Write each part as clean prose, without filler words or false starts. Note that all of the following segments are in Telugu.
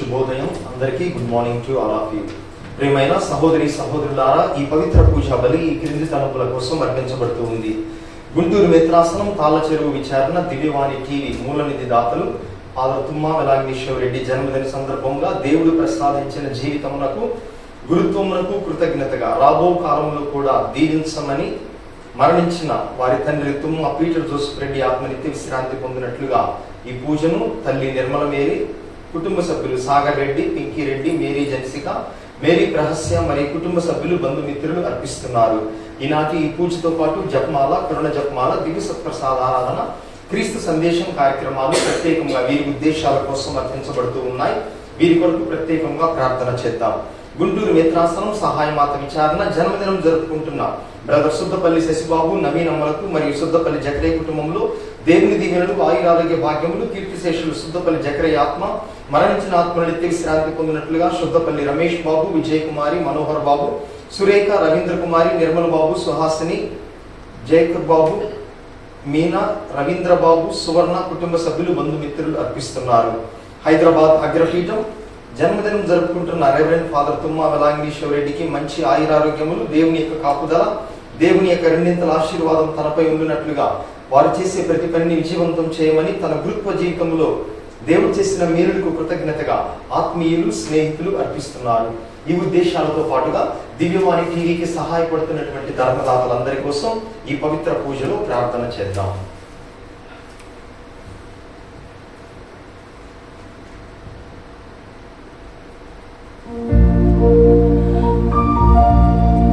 శుభోదయం అందరికీ. Good morning to all of you. ప్రియమైన సహోదరి సహోదరులారా, ఈ పవిత్ర పూజ బలి ఈ క్రింది తలంపుల కోసం అర్పించబడుతూ ఉంది. గుంటూరు మిత్రాసనం తాళ్ళ చెరువు విచారణ దివ్యవాణి టీవీ మూల నిధి దాతలు ఫాదర్ తుమ్మా వెలాంగేశ్వరరెడ్డి జన్మదిన సందర్భంగా దేవుడు ప్రసాదించిన జీవితమునకు గురుత్వమునకు కృతజ్ఞతగా రాబో కాలంలో కూడా దీవించమని మరణించిన వారి తండ్రి తుమ్మా పీటర్ జోసెఫ్ రెడ్డి ఆత్మనిత్య విశ్రాంతి పొందినట్లుగా ఈ పూజను తల్లి నిర్మల మేరీ, కుటుంబ సభ్యులు సాగర్ రెడ్డి, పింకీ రెడ్డి, మేరీ జన్సిక, మేరీ ప్రహస్య మరియు కుటుంబ సభ్యులు బంధుమిత్రులు అర్పిస్తున్నారు. ఈనాటి ఈ పూజతో పాటు జపమాల, కరుణ జపమాల, దివ్య సత్ప్రసాద ఆరాధన, క్రీస్తు సందేశం కార్యక్రమాలు ప్రత్యేకంగా వీరి ఉద్దేశాల కోసం అర్పించబడుతూ ఉన్నాయి. వీరి కొరకు ప్రత్యేకంగా ప్రార్థన చేద్దాం. గుంటూరు మిత్రాసనం సహాయమాత విచారణ జన్మదినం జరుపుకుంటున్న బ్రదర్ సుద్దపల్లి శశిబాబు, నవీనమ్మలకు మరియు సుద్దపల్లి జకరే కుటుంబంలో దేవుని దీవెనలు, ఆయురారోగ్య భాగ్యములు, కీర్తిశేషులు సుద్దపల్లి జకరయ్య ఆత్మ మరణించిన ఆత్మ నిత్య విశ్రాంతి పొందినట్లుగా శుద్ధపల్లి రమేష్ బాబు, విజయ్ కుమారి, మనోహర్ బాబు, సురేఖ, రవీంద్ర కుమారి, నిర్మల్ బాబు, సుహాసిని, జయకర్ బాబు, మీనా, రవీంద్ర బాబు, సువర్ణ కుటుంబ సభ్యులు బంధుమిత్రులు అర్పిస్తున్నారు. హైదరాబాద్ అగ్రపీఠం జన్మదినం జరుపుకుంటున్న రెవరెండ్ ఫాదర్ తుమ్మా వెలాంగేశ్వరరెడ్డికి మంచి ఆయురారోగ్యములు, దేవుని యొక్క కాపుదల, దేవుని యొక్క రెండింతల ఆశీర్వాదం తనపై ఉండినట్లుగా వారు చేసే ప్రతి పనిని విజయవంతం చేయమని తన గురుత్వ జీవితంలో దేవుడు చేసిన మేలులకు కృతజ్ఞతగా ఆత్మీయులు, స్నేహితులు అర్పిస్తున్నారు. ఈ ఉద్దేశాలతో పాటుగా దివ్యవాణి టీవీకి సహాయపడుతున్నటువంటి ధర్మదాతలందరి కోసం ఈ పవిత్ర పూజలో ప్రార్థన చేద్దాం.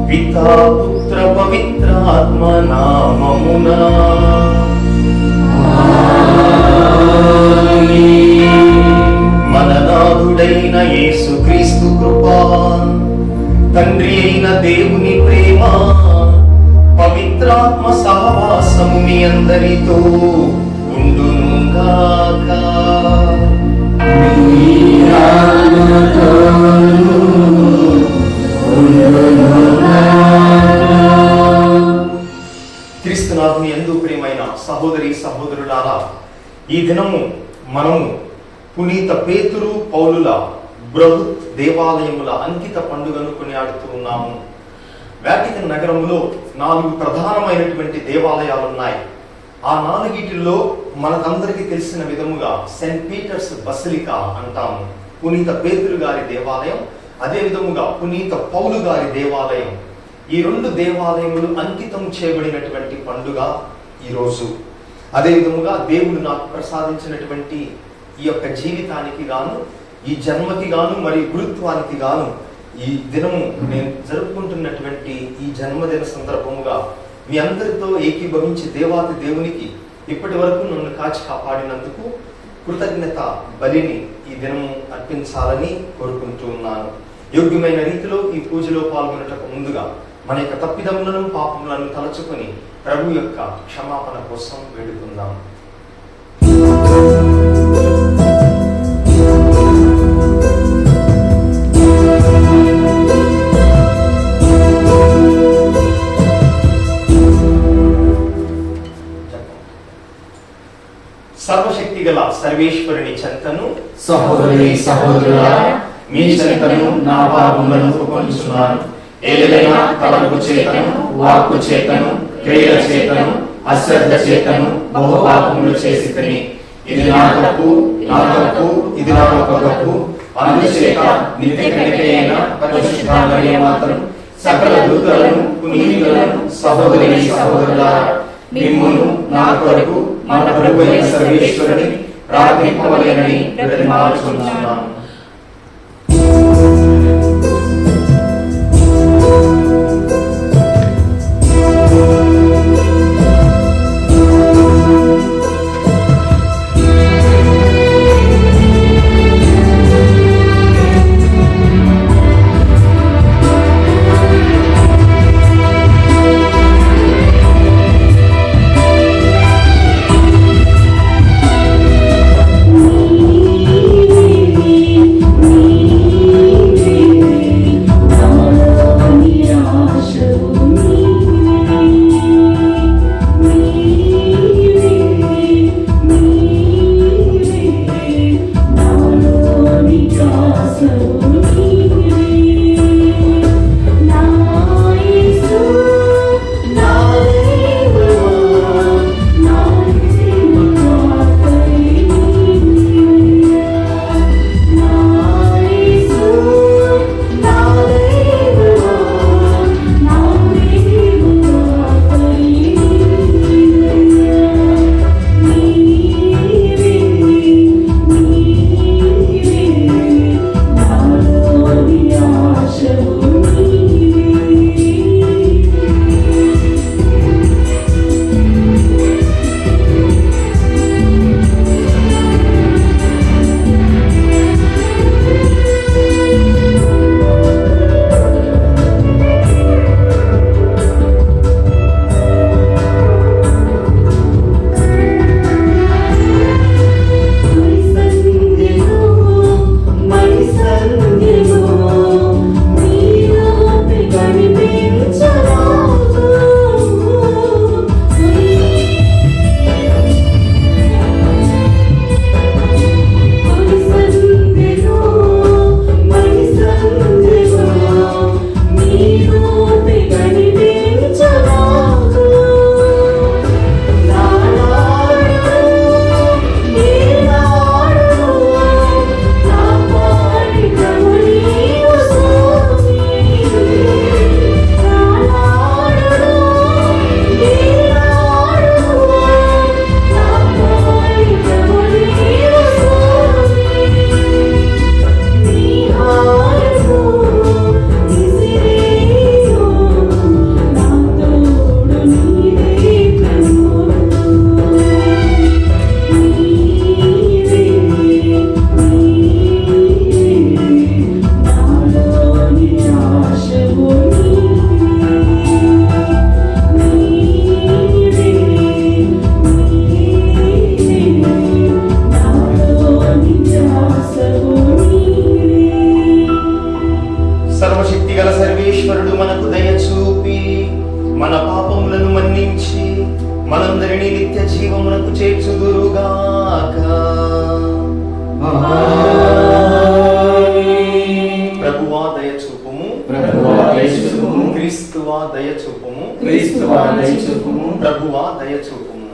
పితా పుత్ర పవిత్ర ఆత్మ నామమునా మననాథుడైన యేసుక్రీస్తు కృపా, తండ్రి అయిన దేవుని ప్రేమ, పవిత్రాత్మ సహవాసం మీ అందరితో ఉండునుగాక. క్రీస్తునాథుని యందు ప్రియమైన సహోదరి సహోదరులారా, ఈ దినము మనము పునీత పేతురు పౌలుల బృహత్ దేవాలయముల అంకిత పండుగను కొనియాడుతూ ఉన్నాము. వాటికన్ నగరంలో 4 ప్రధానమైనటువంటి దేవాలయాలు ఉన్నాయి. ఆ 4 మనకందరికీ తెలిసిన విధముగా సెయింట్ పీటర్స్ బసిలికా అంటాము, పునీత పేతురు గారి దేవాలయం, అదే విధముగా పునీత పౌలు గారి దేవాలయం. ఈ 2 దేవాలయములు అంకితం చేయబడినటువంటి పండుగ ఈరోజు. అదే విధముగా దేవుడు నాకు ప్రసాదించినటువంటి ఈ యొక్క జీవితానికి గాను, ఈ జన్మకి గాను మరియు గురుత్వానికి గాను ఈ దినము నేను జరుపుకుంటున్నటువంటి ఈ జన్మదిన సందర్భముగా మీ అందరితో ఏకీభవించి దేవాతి దేవునికి ఇప్పటి వరకు నన్ను కాచి కాపాడినందుకు కృతజ్ఞత బలిని ఈ దినము అర్పించాలని కోరుకుంటూ ఉన్నాను. యోగ్యమైన రీతిలో ఈ పూజలో పాల్గొనటకు ముందుగా మన యొక్క తప్పిదములను, పాపములను తలచుకొని ప్రభు యొక్క క్షమాపణ కోసం వేడుకుందాం. సర్వశక్తి గల సర్వేశ్వరుని చెంతను సహోదరి సహోదరులారా, మీ చెంతను నా పాపములను ఒప్పుకొనుచున్నాను. ఏదైనా తలంపు చేతను, వాక్కు చేతను, క్రియల చేతను, అశ్రద్ధ చేతను బహు పాపములు చేసి తిని, ఇది నా తప్పు, ఇది నా గొప్ప తప్పు. అందుచేత నిత్య కనికైన పరిశుద్ధ మరియమాతను, సకల దూతలను, పునీతులను, సహోదరి సహోదరులారా, మిమ్మును నా కొరకు మన ప్రభువైన సర్వేశ్వరుని ప్రార్థింపవలెనని బ్రతిమాలుచున్నాను. మనందరినీ నిత్య జీవమునకు చేర్చుదురుగాక. ప్రభువా దయచూపుము, క్రీస్తువా దయచూపుము, ప్రభువా దయచూపుము.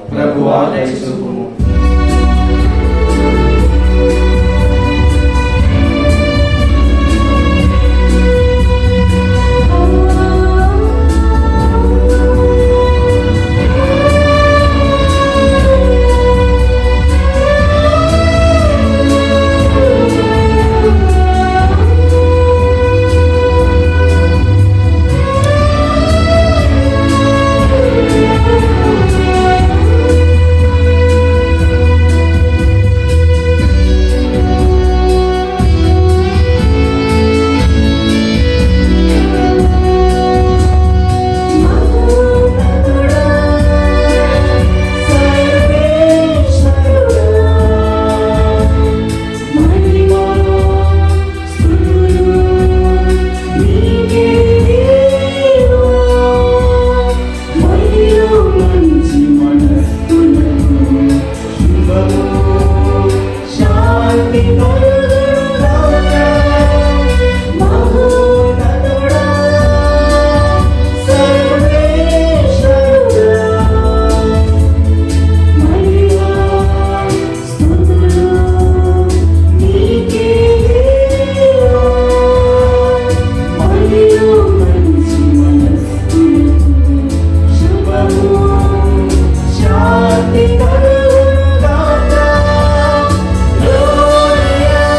Gloria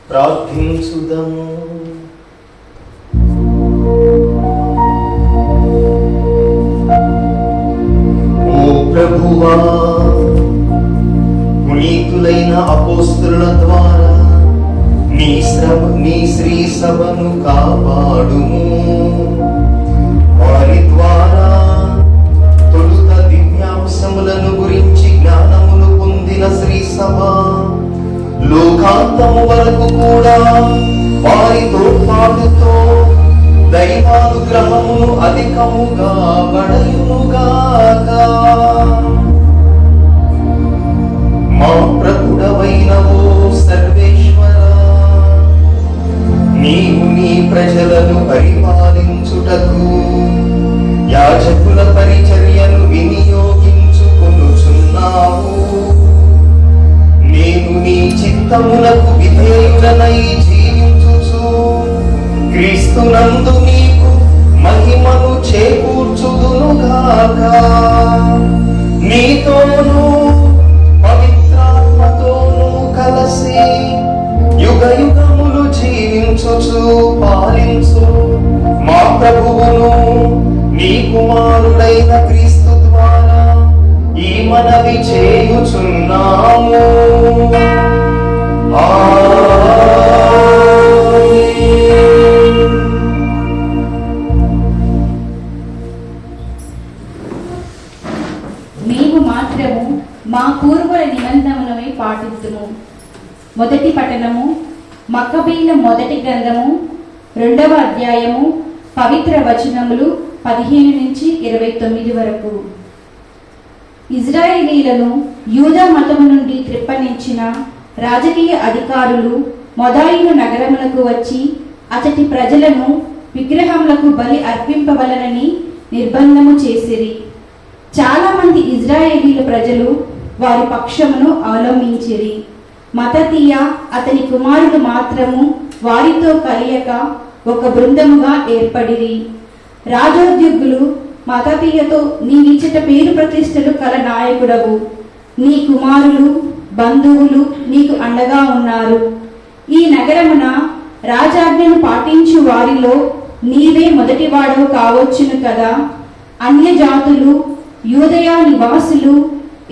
ప్రార్థించుదము. ఓ ప్రభువా, పునీతులైన అపోస్తలుల ద్వారా నీ శ్రీ సభను కాపాడుము. వారి ద్వారా తొలుత దివ్యాంశములను గురించి జ్ఞానమును పొందిన శ్రీ సభ లోకాంతము వరకు కూడా వారి తోడ్పాటుతో దైవానుగ్రహమును అధికముగా పడయునుగాక. మా ప్రభుడవైన ఓ సర్వేశ్వర, నీవు నీ ప్రజలను పరిపాలించుటకు యాజకుల పరిచర్యను వినియోగించుకొనుచున్నావు. నేను నీ చిత్తములకు విధేయుడనై జీవించుచు క్రీస్తునందు నీకు మహిమను చేకూర్చుదునుగాక. నీతోనూ పవిత్రాత్మతోనూ కలసి యుగ యుగములు జీవించుచు పాలించు మా ప్రభువును నీ కుమారుడైన క్రీస్తు ద్వారా ఈ మనవి చేయుచున్నాము. మేము మాత్రము మా పూర్వుల నిబంధనలపై పాటిద్దుము. మొదటి పఠనము మక్కబీల మొదటి గ్రంథము 2వ అధ్యాయము పవిత్ర వచనములు 15 నుంచి 29 వరకు. ఇజ్రాయేలీలను యూదా మతము నుండి త్రిప్పనించిన రాజకీయ అధికారులు మొదాయిను నగరములకు వచ్చి అతటి ప్రజలను విగ్రహములకు బలి అర్పింపవలనని నిర్బంధము చేసిరి. చాలా మంది ఇజ్రాయేలీల ప్రజలు వారి పక్షమును అవలంబించిరి. మతతీయ అతని కుమారుడు మాత్రము వారితో కలియక ఒక బృందముగా ఏర్పడిరి. రాజోద్యోగులు మతతీయతో నీవిచ్చట పేరు ప్రతిష్టలు కల నాయకుడవు, నీ కుమారులు బంధువులు నీకు అండగా ఉన్నారు. ఈ నగరమున రాజాజ్ఞను పాటించు వారిలో నీవే మొదటివాడవు కావచ్చును కదా. అన్య జాతులు, యూదయ నివాసులు,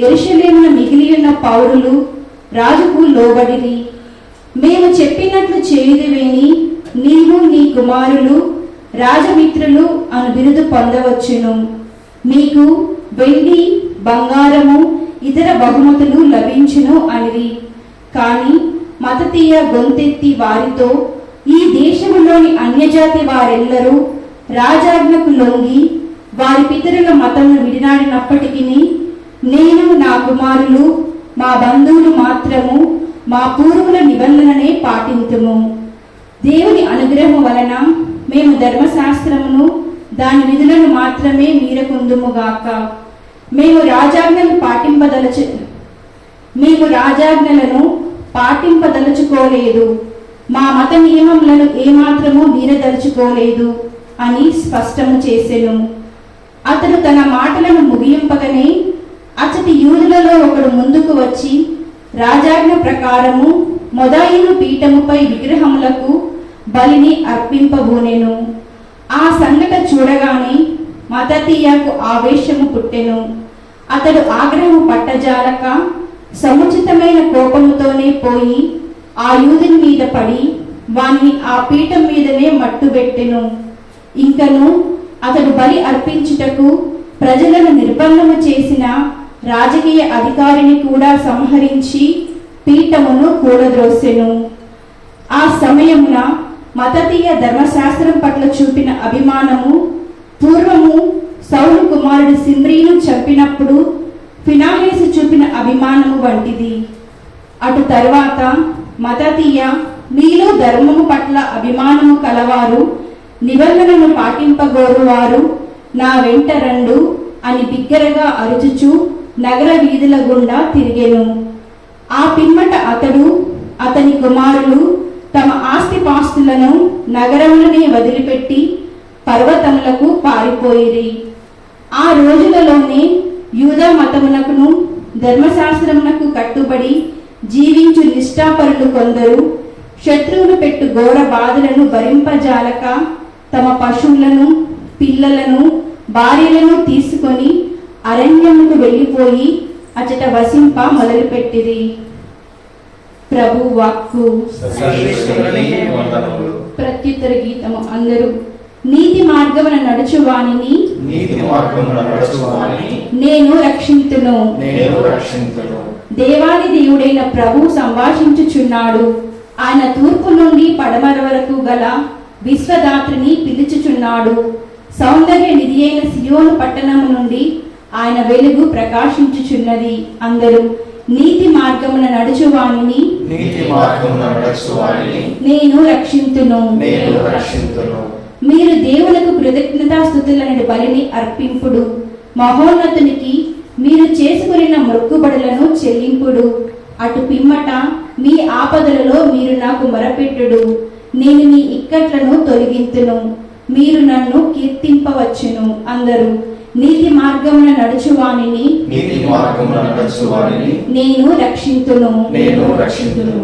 యెరూషలేమున మిగిలియున్న పౌరులు రాజుకు లోబడిరి. మేము చెప్పినట్లు చేయుదువేని నీవు నీ కుమారులు రాజమిత్రులు అను బిరుదు పొందవచ్చును. మీకు వెండి బంగారము ఇతర బహుమతులు లభించును అనిరి. కాని మతతీయ గొంతెత్తి వారితో, ఈ దేశములోని అన్యజాతి వారెల్లరూ రాజాజ్ఞకు లొంగి వారి పితరుల మతమును విడినాడినప్పటికీ నేను నా కుమారులు మా బంధువులు మాత్రము మా పూర్వుల నిబంధననే పాటింతుము. దేవుని అనుగ్రహము వలన మేము ధర్మశాస్త్రమును దాని విధులను మాత్రమే మీరకుందుముగాక. మేము రాజాజ్ఞలను పాటింపదలుచుకోలేదు, మా మత నియమములను ఏమాత్రము మీరదలుచుకోలేదు అని స్పష్టము చేసెను. అతడు తన మాటలను ముగింపగనే అచ్చటి యూదులలో ఒకడు ముందుకు వచ్చి రాజాజ్ఞ ప్రకారము మొదాయిను పీఠముపై విగ్రహములకు బలిని అర్పింపబూనెను. ఆ సంఘట చూడగానే మతతీయకు ఆవేశము పుట్టెను. అతడు ఆగ్రహము పట్టజాలక సముచితమైన కోపముతోనే పోయి ఆ యూదుని మీద పడి వానిని ఆ పీఠం మీదనే మట్టుబెట్టెను. ఇంకను అతడు బలి అర్పించుటకు ప్రజలను నిర్బంధము చేసిన రాజకీయ అధికారిని కూడా సంహరించి పీఠమును కూలద్రోసెను. ఆ సమయమున మతతీయ ధర్మశాస్త్రం పట్ల చూపిన అభిమానము పూర్వము సౌలు కుమారుడు సిమ్రీను చంపినప్పుడు ఫినాహేసు చూపిన అభిమానము వంటిది. అటు తరువాత మతతీయ మీలో ధర్మము పట్ల అభిమానము కలవారు, నిబంధనను పాటింపగోరువారు నా వెంట రండు అని బిగ్గరగా అరుచుచు నగర వీధుల గుండా తిరిగెను. ఆ పిమ్మట అతడు అతని కుమారులు తమ ఆస్తిపాస్తులను నగరములనే వదిలిపెట్టి పర్వతములకు పారిపోయిరి. ఆ రోజులలోనే యూదా మతమునకును ధర్మశాస్త్రమునకు కట్టుబడి జీవించు నిష్ఠాపరులు కొందరు శత్రువులు పెట్టు ఘోర బాధలను భరింపజాలక తమ పశువులను పిల్లలను భార్యలను తీసుకొని అరణ్యముకు వెళ్ళిపోయి అచట వసింప మొదలుపెట్టిరి. ప్రభు వాక్కు. సర్వేశ్వరునికి వందనములు. ప్రత్యుత్తర గీతము. అందరూ నీతి మార్గమున నడుచువానిని నీతి మార్గమున నడుచువానిని నేను రక్షింతును. నేను రక్షింతును. దేవాది దేవుడైన ప్రభు సంభాషించుచున్నాడు. ఆయన తూర్పు నుండి పడమర వరకు గల విశ్వదాత్రిని పిలుచుచున్నాడు. సౌందర్య నిధి అయిన సియోను పట్టణము నుండి ఆయన వెలుగు ప్రకాశించుచున్నది. అందరూ నీతి మార్గమున నడుచువానిని నీతి మార్గమున నడుచువానిని నేను రక్షింతును. నేను రక్షింతును. మీరు దేవులకు కృతజ్ఞతాస్తుతులనడి బలిని అర్పింపుడు. మహోన్నతునికి మీరు చేసుకున్న మొక్కుబడులను చెల్లింపుడు. అటు పిమ్మట మీ ఆపదలలో మీరు నాకు మొరపెట్టుడు. నేను మీ ఇక్కట్లను తొలగింతును. మీరు నన్ను కీర్తింపవచ్చును. అందరూ నీతి మార్గమున నడుచువానిని నీతి మార్గమున నడుచువానిని నేను రక్షింతును. నేను రక్షింతును.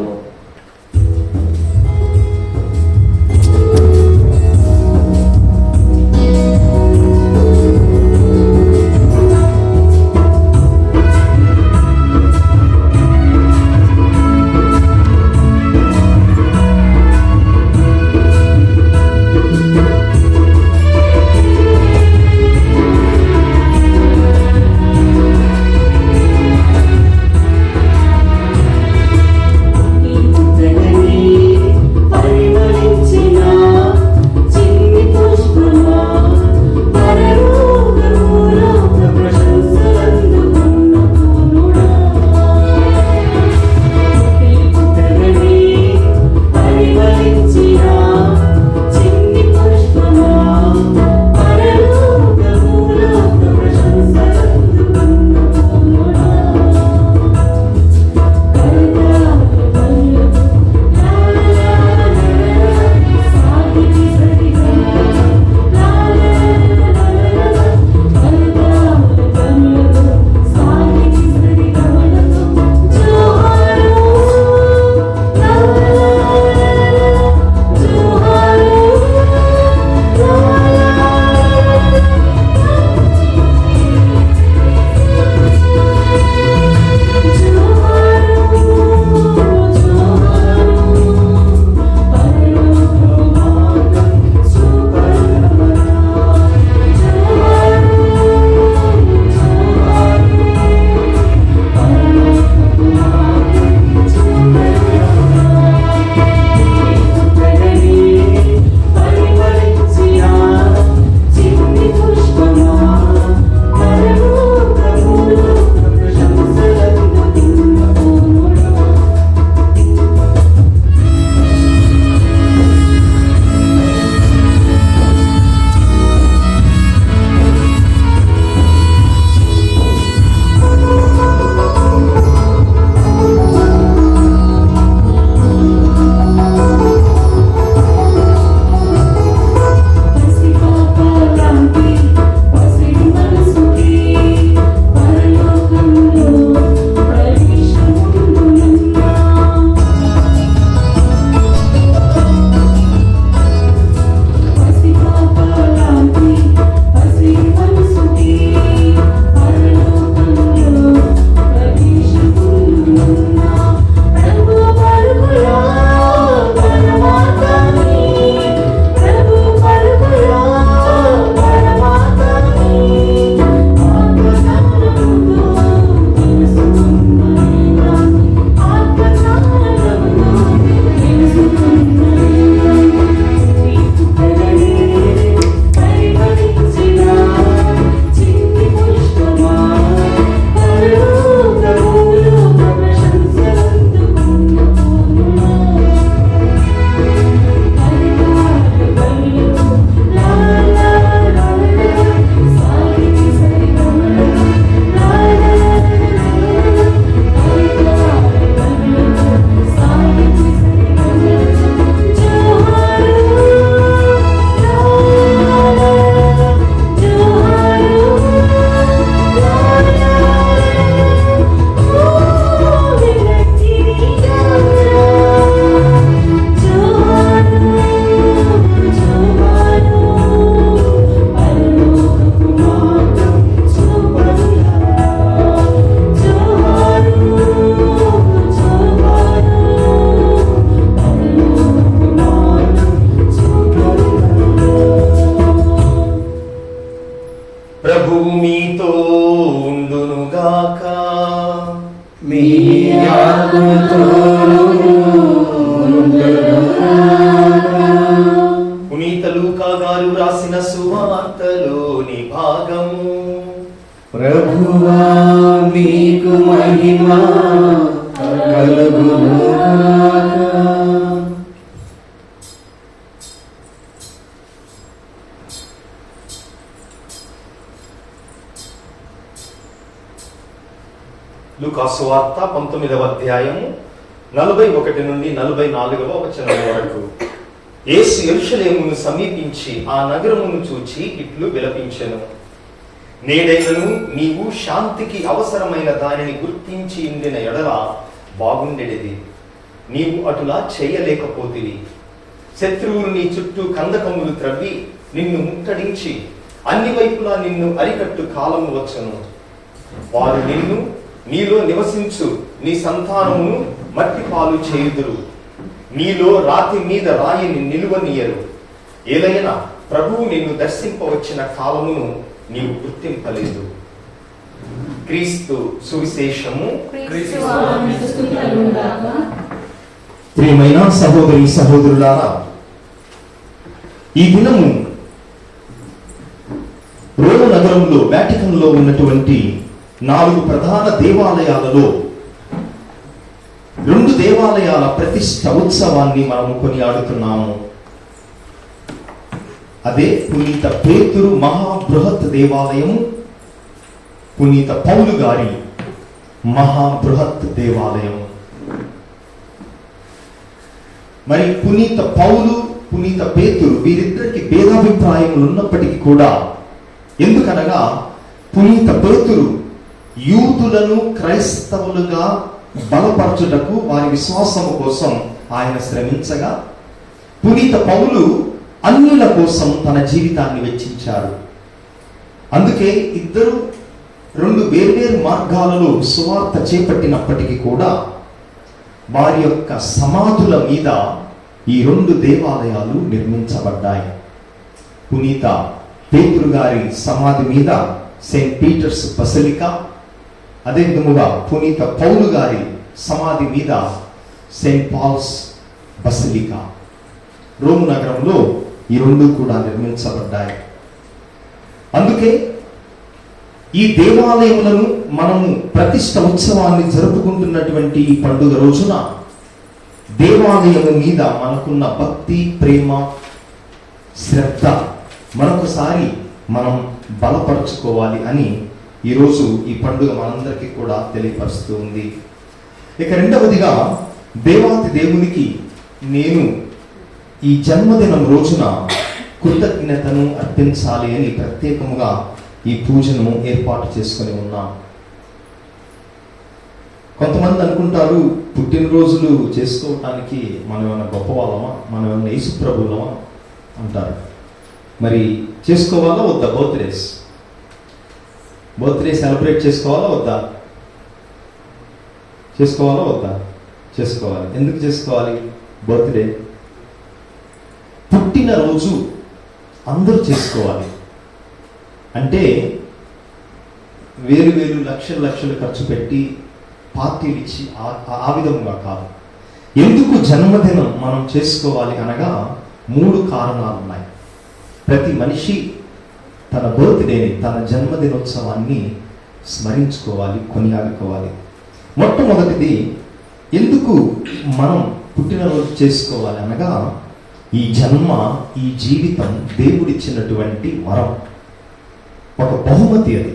ఈ గారు రాసిన సువార్తలోని భాగము. ప్రభువా నీకు మహిమ కలుగునుగాక. లూకా సువార్త 19వ అధ్యాయము 41 నుండి 44వ వచనం వరకు. యేసు యెరూషలేమును సమీపించి ఆ నగరమును చూచి ఇట్లు విలపించెను. నేడైనను నీవు శాంతికి అవసరమైన దానిని గుర్తించి ఉండిన ఎడల బాగుండేది. నీవు అటులా చేయలేకపోతివి. శత్రువులు నీ చుట్టూ కందకములు త్రవ్వి నిన్ను ముట్టడించి అన్ని వైపులా నిన్ను అరికట్టు కాలము వచ్చును. వారు నిన్ను, నీలో నివసించు నీ సంతానమును మట్టి పాలు చేయుదురు. నీలో రాతి మీద రాయిని నిలువనీయరు. ఏలైనా ప్రభువు నిన్ను దర్శింపవచ్చిన కాలమును నీవు గుర్తింపలేదు. క్రీస్తు సువిశేషము. ప్రియమైన సహోదరి సహోదరులారా, ఈ దినము రోమ్ నగరంలో వాటికన్లో ఉన్నటువంటి 4 ప్రధాన దేవాలయాలలో 2 దేవాలయాల ప్రతిష్ఠ ఉత్సవాన్ని మనము కొనియాడుతున్నాము. అదే పునీత పేతురు మహాబృహత్ దేవాలయము, పునీత పౌలు గారి మహాబృహత్ దేవాలయము. మరి పునీత పౌలు, పునీత పేతురు వీరిద్దరికి భేదాభిప్రాయములు ఉన్నప్పటికీ కూడా, ఎందుకనగా పునీత పేతురు యూదులను క్రైస్తవులుగా బలపరచుటకు వారి విశ్వాసము కోసం ఆయన శ్రమించగా, పునీత పౌలు అన్యుల కోసం తన జీవితాన్ని వెచ్చించారు. అందుకే ఇద్దరు 2 వేర్వేరు మార్గాలలో సువార్త చేపట్టినప్పటికీ కూడా వారి యొక్క సమాధుల మీద ఈ 2 దేవాలయాలు నిర్మించబడ్డాయి. పునీత పేతురు గారి సమాధి మీద సెయింట్ పీటర్స్ బసిలికా, అదే విధముగా పునీత పౌలు గారి సమాధి మీద సెయింట్ పాల్స్ బసిలికా. రోము నగరంలో ఈ 2 కూడా నిర్మించబడ్డాయి. అందుకే ఈ దేవాలయములను మనము ప్రతిష్ఠ ఉత్సవాన్ని జరుపుకుంటున్నటువంటి ఈ పండుగ రోజున దేవాలయము మీద మనకున్న భక్తి, ప్రేమ, శ్రద్ధ మరొకసారి మనం బలపరుచుకోవాలి అని ఈరోజు ఈ పండుగ మనందరికీ కూడా తెలియపరుస్తూ ఉంది. ఇక రెండవదిగా, దేవాతి దేవునికి నేను ఈ జన్మదినం రోజున కృతజ్ఞతను అర్పించాలి అని ప్రత్యేకముగా ఈ పూజను ఏర్పాటు చేసుకొని ఉన్నాం. కొంతమంది అనుకుంటారు, పుట్టినరోజులు చేసుకోవటానికి మనం ఏమైనా గొప్పవాళ్ళమా, మనం ఏమైనా యేసు ప్రభువులమా అంటారు. మరి చేసుకోవాలా వద్దా? బర్త్డే సెలబ్రేట్ చేసుకోవాలా వద్దా? చేసుకోవాలా వద్దా? చేసుకోవాలి. ఎందుకు చేసుకోవాలి? బర్త్డే, పుట్టినరోజు అందరూ చేసుకోవాలి. అంటే వేలు లక్షలు ఖర్చు పెట్టి పార్టీలు ఇచ్చి ఆ విధంగా కాదు. ఎందుకు జన్మదినం మనం చేసుకోవాలి అనగా 3 కారణాలు ఉన్నాయి. ప్రతి మనిషి తన బర్త్డేని, తన జన్మదినోత్సవాన్ని స్మరించుకోవాలి, కొనియాడుకోవాలి. మొట్టమొదటిది, ఎందుకు మనం పుట్టినరోజు చేసుకోవాలి అనగా, ఈ జన్మ, ఈ జీవితం దేవుడిచ్చినటువంటి వరం, ఒక బహుమతి. అది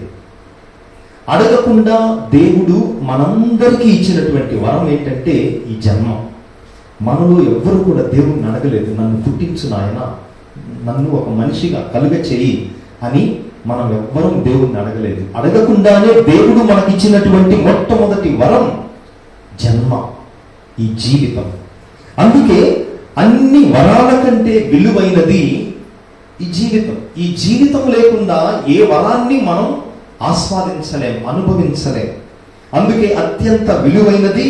అడగకుండా దేవుడు మనందరికీ ఇచ్చినటువంటి వరం ఏంటంటే ఈ జన్మ. మనలో ఎవ్వరు కూడా దేవుడిని అడగలేదు, నన్ను పుట్టించు నాయన, నన్ను ఒక మనిషిగా కలుగ చేయి అని మనం ఎవ్వరం దేవుడిని అడగలేదు. అడగకుండానే దేవుడు మనకిచ్చినటువంటి మొట్టమొదటి వరం జన్మ, ఈ జీవితం. అందుకే అన్ని వరాల కంటే విలువైనది ఈ జీవితం. ఈ జీవితం లేకుండా ఏ వరాన్ని మనం ఆస్వాదించలేం, అనుభవించలేం. అందుకే అత్యంత విలువైనది.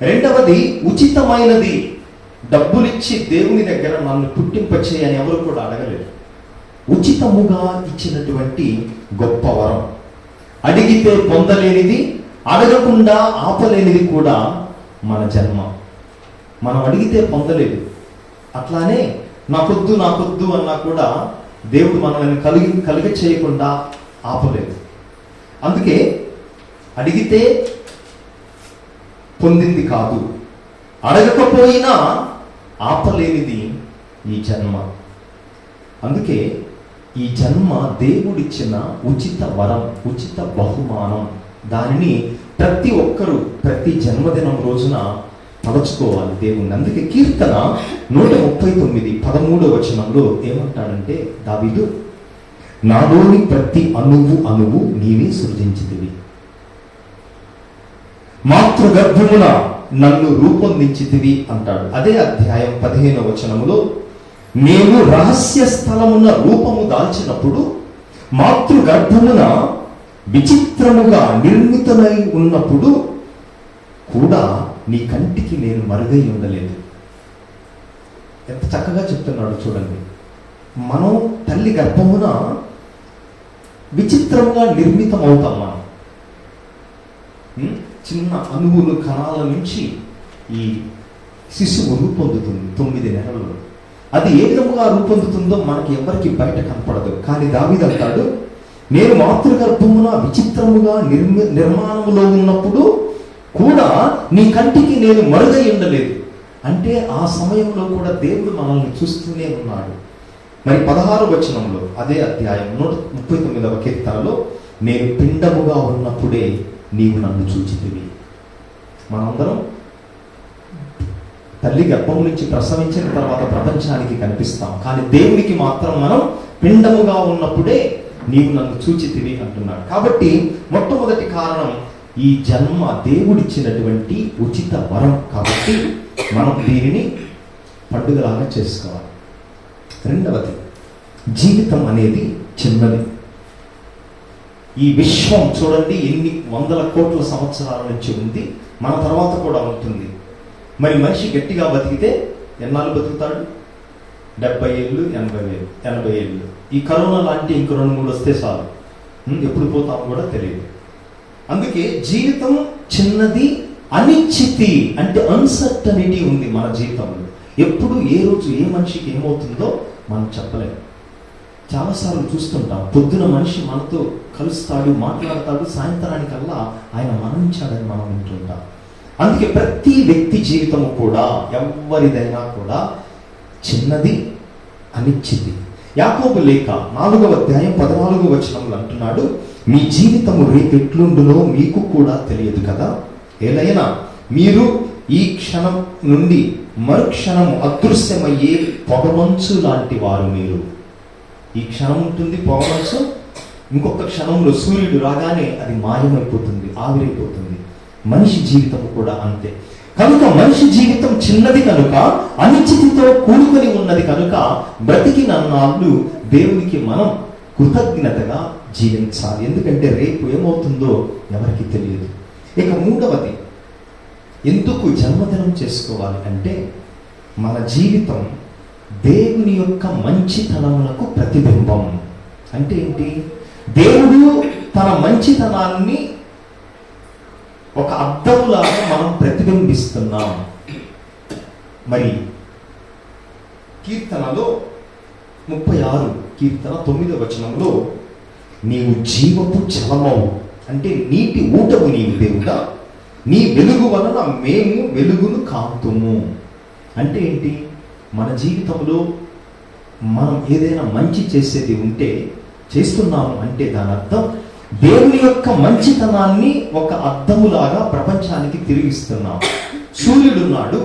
రెండవది ఉచితమైనది. డబ్బులిచ్చి దేవుని దగ్గర నన్ను పుట్టింపచేయని ఎవరు కూడా అడగలేదు. ఉచితముగా ఇచ్చినటువంటి గొప్ప వరం. అడిగితే పొందలేనిది, అడగకుండా ఆపలేనిది కూడా మన జన్మ. మనం అడిగితే పొందలేదు. అట్లానే నాకొద్దు అన్నా కూడా దేవుడు మనల్ని కలిగ చేయకుండా ఆపలేదు. అందుకే అడిగితే పొందింది కాదు, అడగకపోయినా ఆపలేనిది ఈ జన్మ. అందుకే ఈ జన్మ దేవుడిచ్చిన ఉచిత వరం, ఉచిత బహుమానం. దానిని ప్రతి ఒక్కరూ ప్రతి జన్మదినం రోజున తలుచుకోవాలి దేవుణ్ణి. అందుకే కీర్తన 139 13వ వచనంలో ఏమంటాడంటే దావీదు, నాలోని ప్రతి అణువు నీవే సృజించితివి, మాతృగర్భమున నన్ను రూపొందించితివి అంటాడు. అదే అధ్యాయం 15వ వచనములో, నేను రహస్య స్థలమున రూపము దాల్చినప్పుడు మాతృగర్భమున విచిత్రముగా నిర్మితమై ఉన్నప్పుడు కూడా నీ కంటికి నేను మరుగై ఉండలేదు. ఎంత చక్కగా చెప్తున్నాడు చూడండి. మనం తల్లి గర్భమున విచిత్రంగా నిర్మితమవుతాం. మనం చిన్న అణువులు కణాల నుంచి ఈ శిశువు రూపొందుతుంది 9 నెలల్లో. అది ఏ విధముగా రూపొందుతుందో మనకి ఎవరికి బయట కనపడదు. కానీ దావీదు అంటాడు, నేను మాతృగర్భమున విచిత్రముగా నిర్మాణములో ఉన్నప్పుడు కూడా నీ కంటికి నేను మరుగై ఉండలేదు. అంటే ఆ సమయంలో కూడా దేవుడు మనల్ని చూస్తూనే ఉన్నాడు. మరి 16వ వచనంలో అదే అధ్యాయం 139వ కీర్తనలో, నేను పిండముగా ఉన్నప్పుడే నీవు నన్ను చూచితివి. మనందరం తల్లి గర్భం నుంచి ప్రసవించిన తర్వాత ప్రపంచానికి కనిపిస్తాం. కానీ దేవునికి మాత్రం మనం పిండముగా ఉన్నప్పుడే నీవు నన్ను చూచితివి అంటున్నాడు. కాబట్టి మొట్టమొదటి కారణం ఈ జన్మ దేవుడిచ్చినటువంటి ఉచిత వరం. కాబట్టి మనం దీనిని పండుగలాగా చేసుకోవాలి. రెండవది, జీవితం అనేది చిన్నది. ఈ విశ్వం చూడండి ఎన్ని వందల కోట్ల సంవత్సరాల నుంచి ఉంది, మన తర్వాత కూడా ఉంటుంది. మరి మనిషి గట్టిగా బతికితే ఎన్నాళ్ళు బతుకుతాడు? 70 ఏళ్ళు, 80 ఏళ్ళు. ఈ కరోనా లాంటి ఇంకో 2-3 వస్తే చాలు, ఎప్పుడు పోతామో కూడా తెలియదు. అందుకే జీవితం చిన్నది, అనిశ్చితి అంటే అన్సర్టనిటీ ఉంది మన జీవితంలో. ఎప్పుడు ఏ రోజు ఏ మనిషికి ఏమవుతుందో మనం చెప్పలేము. చాలాసార్లు చూస్తుంటాం, పొద్దున మనిషి మనతో కలుస్తాడు, మాట్లాడతాడు, సాయంత్రానికల్లా ఆయన మరణించాడని మనం వింటుంటాం. అందుకే ప్రతి వ్యక్తి జీవితము కూడా ఎవరిదైనా కూడా చిన్నది, అనిశ్చితి. యాకోబు లేఖ 4వ అధ్యాయం 14వ వచనంలో అంటున్నాడు, మీ జీవితము రేపెట్లుండునో మీకు కూడా తెలియదు కదా. ఏలైనా మీరు ఈ క్షణం నుండి మరుక్షణం అదృశ్యమయ్యే పొగమంచు లాంటి వారు. మీరు ఈ క్షణం ఉంటుంది పొగమంచు, ఇంకొక క్షణంలో సూర్యుడు రాగానే అది మాయమైపోతుంది, ఆవిరైపోతుంది. మనిషి జీవితం కూడా అంతే. కనుక మనిషి జీవితం చిన్నది కనుక, అనిశ్చితితో కూడుకొని ఉన్నది కనుక, బ్రతికిన నాళ్ళు దేవునికి మనం కృతజ్ఞతగా జీవించాలి. ఎందుకంటే రేపు ఏమవుతుందో ఎవరికి తెలియదు. ఇక మూడవది, ఎందుకు జన్మదినం చేసుకోవాలి అంటే, మన జీవితం దేవుని యొక్క మంచితనములకు ప్రతిబింబం. అంటే ఏంటి? దేవుడు తన మంచితనాన్ని ఒక అద్దములాగా మనం ప్రతిబింబిస్తున్నాం. మరి కీర్తనలో 36 కీర్తన 9వ వచనంలో, నీవు జీవపు జలమవు అంటే నీటి ఊటవు నీవు దేవుడా, నీ వెలుగు వలన మేము వెలుగును కాంతుము. అంటే ఏంటి? మన జీవితంలో మనం ఏదైనా మంచి చేసేది ఉంటే, చేస్తున్నాము అంటే దాని అర్థం దేవుని యొక్క మంచితనాన్ని ఒక అద్దములాగా ప్రపంచానికి తిరిగిస్తున్నాం. సూర్యుడున్నాడు,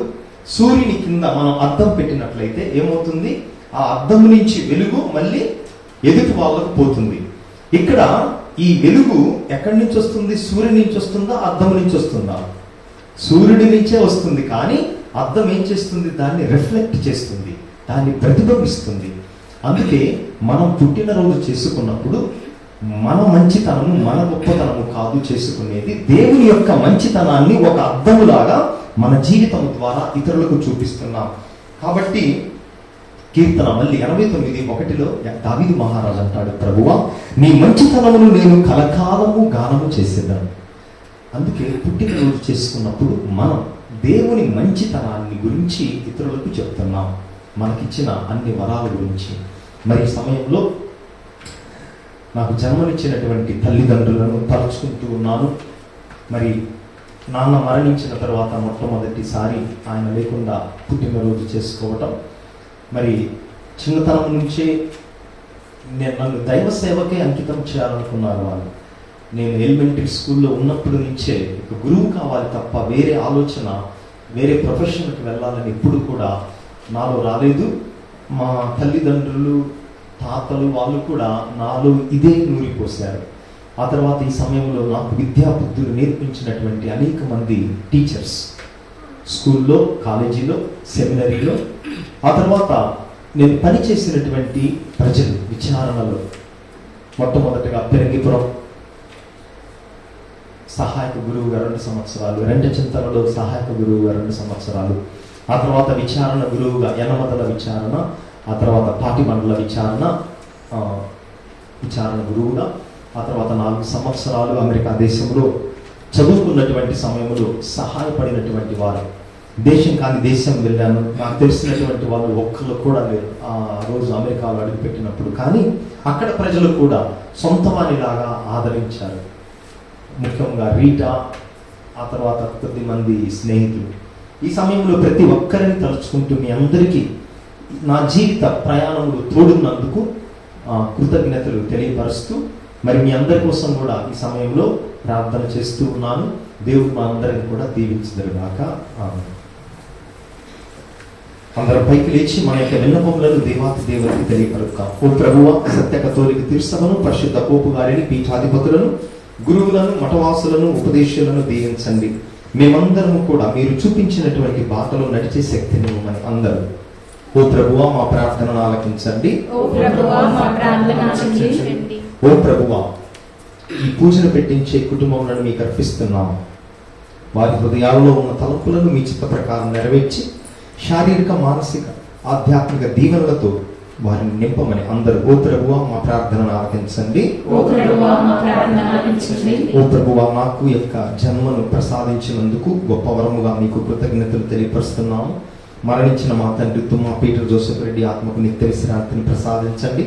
సూర్యుని కింద మనం అద్దం పెట్టినట్లయితే ఏమవుతుంది? ఆ అద్దం నుంచి వెలుగు మళ్ళీ ఎదుటి వాళ్ళకు పోతుంది. ఇక్కడ ఈ వెలుగు ఎక్కడి నుంచి వస్తుంది? సూర్యుడి నుంచి వస్తుందా, అద్దం నుంచి వస్తుందా? సూర్యుడి నుంచే వస్తుంది. కానీ అద్దం ఏం చేస్తుంది? దాన్ని రిఫ్లెక్ట్ చేస్తుంది, దాన్ని ప్రతిబింబిస్తుంది. అందుకే మనం పుట్టినరోజు చేసుకున్నప్పుడు మన మంచితనము, మన గొప్పతనము కాదు చేసుకునేది, దేవుని యొక్క మంచితనాన్ని ఒక అద్దములాగా మన జీవితం ద్వారా ఇతరులకు చూపిస్తున్నాం. కాబట్టి కీర్తన మళ్ళీ 89:1లో దావీదు మహారాజు అంటాడు, ప్రభువా నీ మంచితనమును నేను కలకాలము గానము చేసేదాను. అందుకే పుట్టినరోజు చేసుకున్నప్పుడు మనం దేవుని మంచితనాన్ని గురించి ఇతరులకు చెప్తున్నాం. మనకిచ్చిన అన్ని వరాల గురించి. మరి ఈ సమయంలో నాకు జన్మనిచ్చినటువంటి తల్లిదండ్రులను తలుచుకుంటూ ఉన్నాను. మరి నాన్న మరణించిన తర్వాత మొట్టమొదటిసారి ఆయన లేకుండా పుట్టినరోజు చేసుకోవటం. మరి చిన్నతనం నుంచే నన్ను దైవ సేవకే అంకితం చేయాలనుకున్నారు వాళ్ళు. నేను ఎలిమెంటరీ స్కూల్లో ఉన్నప్పటి నుంచే ఒక గురువు కావాలి తప్ప వేరే ఆలోచన, వేరే ప్రొఫెషన్కి వెళ్ళాలని ఎప్పుడు కూడా నాలో రాలేదు. మా తల్లిదండ్రులు, తాతలు వాళ్ళు కూడా నాలో ఇదే నూరిపోశారు. ఆ తర్వాత ఈ సమయంలో నాకు విద్యా బుద్ధులు నేర్పించినటువంటి అనేక మంది టీచర్స్ స్కూల్లో, కాలేజీలో, సెమినరీలో, ఆ తర్వాత నేను పనిచేసినటువంటి ప్రజలు విచారణలో, మొట్టమొదటిగా పెరంగిపురం సహాయక గురువుగా 2 సంవత్సరాలు, రెంటచింతలలో సహాయక గురువుగా 2 సంవత్సరాలు, ఆ తర్వాత విచారణ గురువుగా యనమదల విచారణ, ఆ తర్వాత పాటిమండల విచారణ గురువుగా, ఆ తర్వాత 4 సంవత్సరాలు అమెరికా దేశంలో చదువుకున్నటువంటి సమయంలో సహాయపడినటువంటి వారు. దేశం కాని దేశం వెళ్ళాను, నాకు తెలిసినటువంటి వాళ్ళు ఒక్కళ్ళు కూడా లేరు ఆ రోజు అమెరికాలో అడుగుపెట్టినప్పుడు. కానీ అక్కడ ప్రజలు కూడా సొంత వారిలాగా ఆదరించారు. ముఖ్యంగా రీటా, ఆ తర్వాత కొద్ది మంది స్నేహితులు. ఈ సమయంలో ప్రతి ఒక్కరిని తలుచుకుంటూ మీ అందరికీ నా జీవిత ప్రయాణంలో తోడున్నందుకు కృతజ్ఞతలు తెలియపరుస్తూ, మరి మీ అందరి కోసం కూడా ఈ సమయంలో ప్రార్థన చేస్తూ ఉన్నాను. దేవుడు మా అందరిని కూడా దీవించుదురుగాక. అందరం పైకి లేచి మన యొక్క విన్నపములను దేవాతి దేవునికి తెలియపరుద్దాం. ఓ ప్రభువ, సత్య కథోలిక తిరుసభను, పరిశుద్ధ పోపు గారిని, పీఠాధిపతులను, గురువులను, మఠవాసులను, ఉపదేశాలను దీవించండి. మేమందరం కూడా మీరు చూపించినటువంటి బాటలో నడిచే శక్తిని ఇవ్వమని అందరూ. ఓ ప్రభువా, మా ప్రార్థనను ఆలకించండి. ఓ ప్రభువా, మా ప్రార్థన ఆలకించండి. ఓ ప్రభువా, ఈ పూజను పెట్టించే కుటుంబములను మీకు అర్పిస్తున్నాము. వారి హృదయాల్లో ఉన్న తలంపులను మీ చిత్త ప్రకారం నెరవేర్చి శారీరక, మానసిక, ఆధ్యాత్మిక దీవెనలతో వారిని నింపమని అందరూ. ఓ ప్రభువా, మా ప్రార్థనను ఆలకించండి. ఓ ప్రభువా, మా ప్రార్థన ఆలకించండి. ఓ ప్రభువా, నాకు యొక్క జన్మను ప్రసాదించినందుకు గొప్ప వరముగా మీకు కృతజ్ఞతలు తెలియపరుస్తున్నాము. మరణించిన మా తండ్రి తుమ్మా పీటర్ జోసెఫ్ రెడ్డి ఆత్మకు నిత్య విశ్రాంతిని ప్రసాదించండి.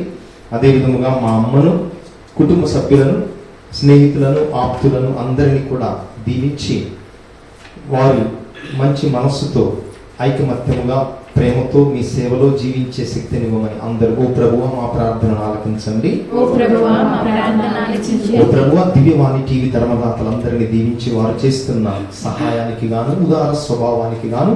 అదేవిధముగా మా అమ్మను, కుటుంబ సభ్యులను, స్నేహితులను, ఆప్తులను అందరినీ కూడా దీవించి వారి మంచి మనస్సుతో ఐకమత్యముగా ప్రేమతో మీ సేవలో జీవించే శక్తిని ఇవ్వమని అందరూ. ఓ ప్రభువా, మా ప్రార్థనను ఆలకించండి. ఓ ప్రభువా, మా ప్రార్థన ఆలకించండి. ఓ ప్రభువా, దివ్యవాణి టీవీ ధర్మదాతలందరినీ దీవించి వారు చేస్తున్న సహాయానికి గాను, ఉదార స్వభావానికి గాను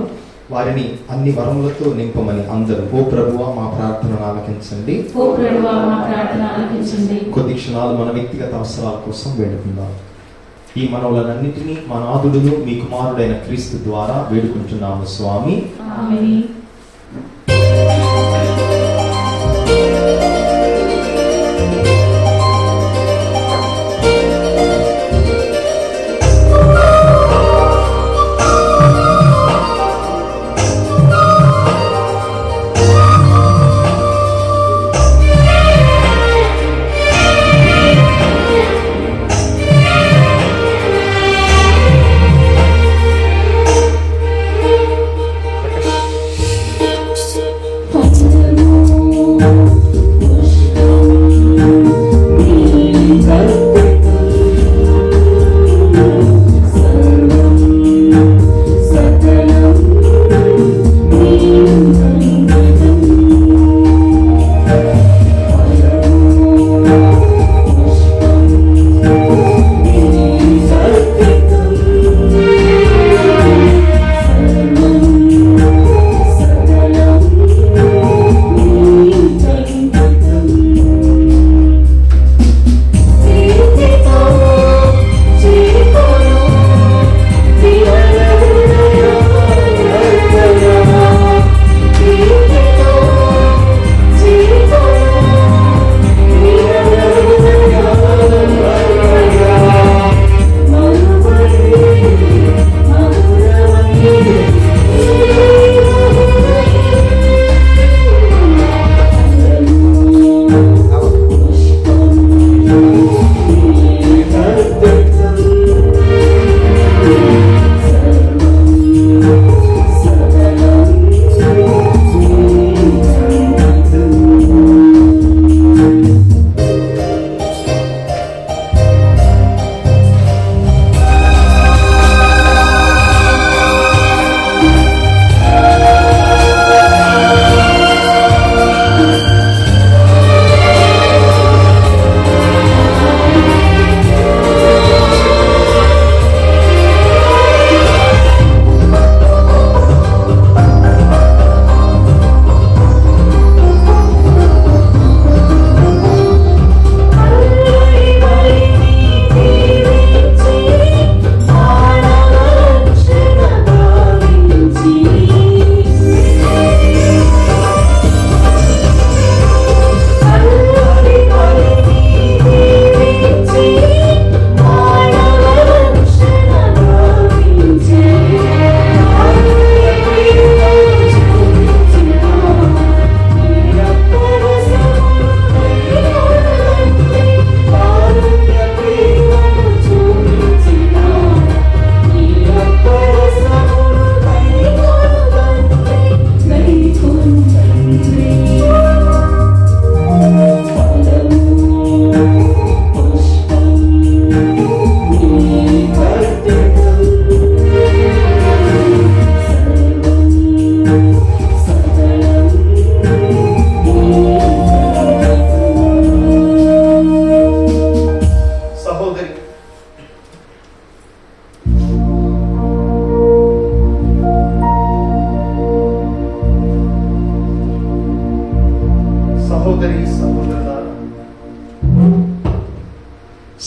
వారిని అన్ని వరములతో నింపమని అందరూ. ఓ ప్రభువా, మా ప్రార్థనను ఆలకించండి. ఓ ప్రభువా, మా ప్రార్థన ఆలకించండి. కొద్ది క్షణాలు మన వ్యక్తిగత అవసరాల కోసం వేడుకుందాం. ఈ మనవులన్నింటినీ మా నాథుడును మీ కుమారుడైన క్రీస్తు ద్వారా వేడుకుంటున్నాము స్వామి. ఆమేన్.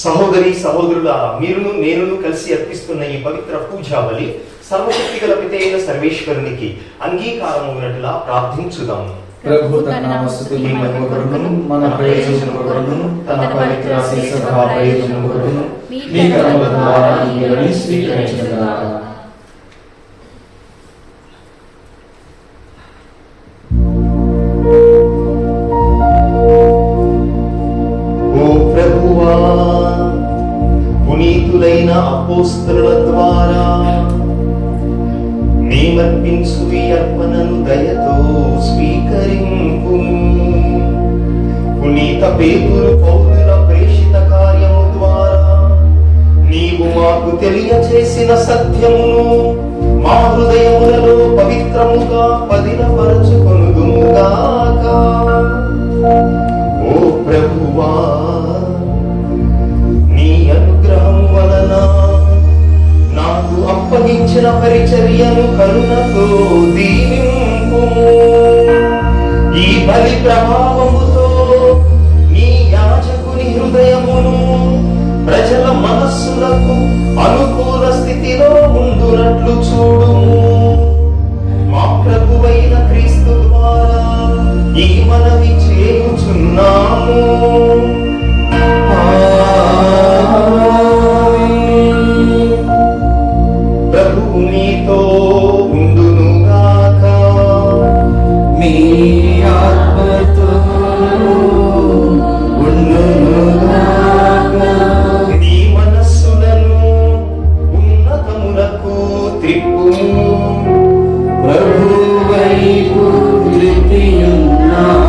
సహోదరి సహోదరులారా, మీరును నేనును కలిసి అర్పిస్తున్న ఈ పవిత్ర పూజా బలి సర్వశక్తి గల పితైన సర్వేశ్వరునికి అంగీకారమవునట్లా ప్రార్థించుదాం. ప్రభు తన నామస్తుతికి మహిమ కొరకును, మన ప్రయోజనం కొరకును, తన పవిత్ర శిష్య సభా ప్రయోజనం కొరకును మీ కర్మల ద్వారా ఈ బలిని స్వీకరించుగాక. ఓ ప్రభువా, పునీతులైన అపోస్తలుల ద్వారా మేమర్పించు ఈ అర్పణను దయతో స్వీకరింపు. పునీత పేతురు పౌరుల ప్రేషిత కార్యము ద్వారా నీవు మాకు తెలియచేసిన సత్యమును మా హృదయములలో పవిత్రముగా పదిలపరచుకొనుదుముగాక. ఓ ప్రభువా, నీ అనుగ్రహము వలన నాకు అప్పగించిన పరిచర్యను కరుణతో దీవింపుము. ఈ బలి ప్రభావముతో నీ యాజకుని హృదయమును ప్రజల మనస్సులకు అనుకూల స్థితిలో ఉండునట్లు చూడుము. మా ప్రభువైన క్రీస్తు ద్వారా ఈ మనవి చేయుచున్నాము. ప్రభువు మీతో ఉండునుగాక. మీ ఆత్మతోను ఉండునుగాక. నీ మనస్సులను ఉన్నతములకు త్రిప్పుము. ప్రభు వైపు త్రిప్పియున్నాము.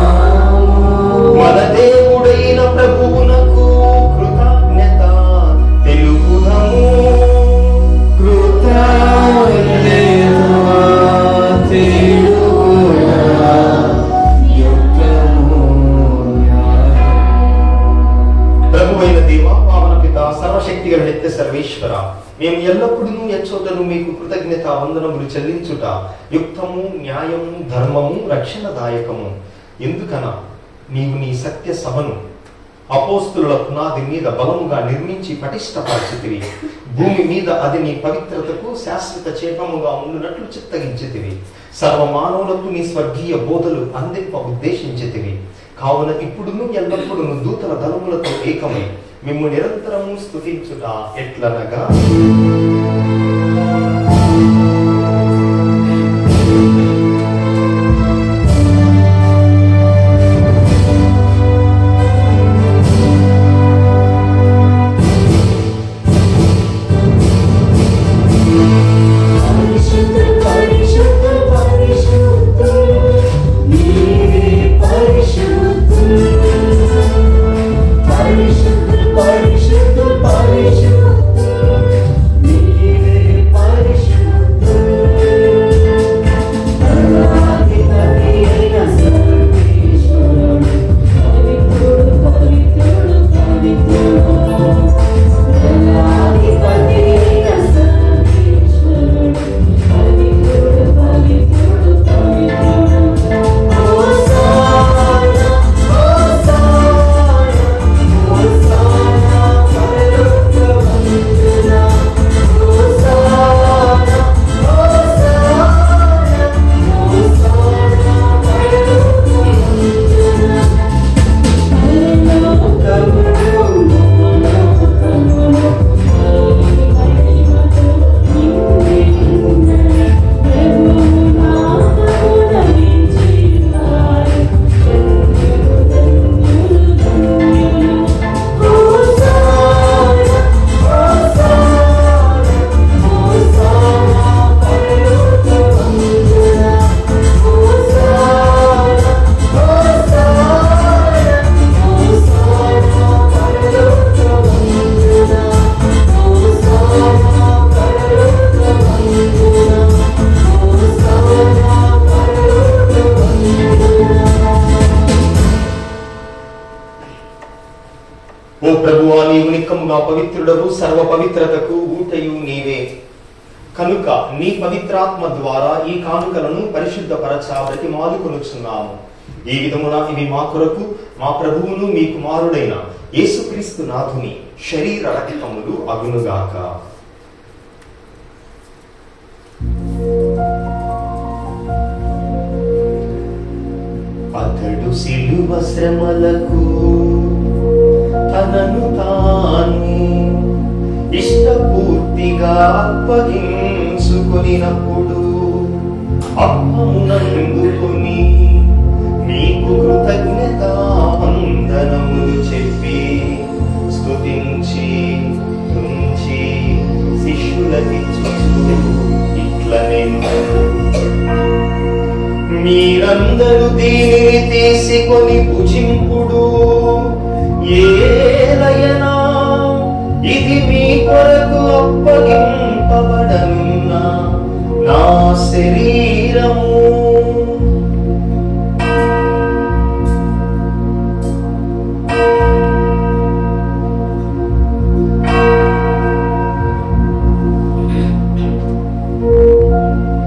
మన దేవుడైన ప్రభువునకు కృతజ్ఞత తెలుపుదము. ప్రభువైన దేవ, పావన పిత, సర్వశక్తి గల నిత్య సర్వేశ్వర, మేము ఎల్లప్పుడూ ఎచ్చోటను మీకు కృతజ్ఞత వందనములు చెల్లించుట యుక్తము, న్యాయము, ధర్మము, రక్షణదాయకము. ఎందుకన నీవు నీ సత్య సభను అపోస్తుల పునాది మీద బలముగా నిర్మించి పటిష్టపరిచితివి. భూమి మీద అది నీ పవిత్రతకు శాశ్వత చేపముగా ఉండునట్లు చిత్తగించితివి. సర్వమానవులకు నీ స్వర్గీయ బోధలు అందింప ఉద్దేశించితివి. కావున ఇప్పుడును ఎల్లప్పుడును దూతల దళములతో ఏకమై మిమ్ము నిరంతరము స్తుతించుట ఎట్లనగా, ఓ ప్రభువా, నీవు నిక్కముగా పవిత్రుడవు, సర్వ పవిత్రతకు ఊటయు నీవే. కనుక నీ పవిత్రాత్మ ద్వారా ఈ కానుకలను పరిశుద్ధపరచ బ్రతిమాలుకొనుచున్నాము. ఈ విధమున ఇవి మా కొరకు మా ప్రభువును మీ కుమారుడైన యేసుక్రీస్తు నాథుని శరీర రక్తములు అగునుగాక. అతడు సిలువ శ్రమలకు తనను తాను ఇష్టపూర్తిగా అప్పగించుకొనినప్పుడు అప్పమునందుకొని మీకు కృతజ్ఞతా వందనములు చెప్పి స్తుతించి ఉంచి శిష్యులకిచ్చుచు ఇట్లనెను, మీరందరూ దీనిని తీసుకొని భుజింపుడు. ఏలయనా ఇది మీ కొరకు అప్పగింపబడనున్న నా శరీరము.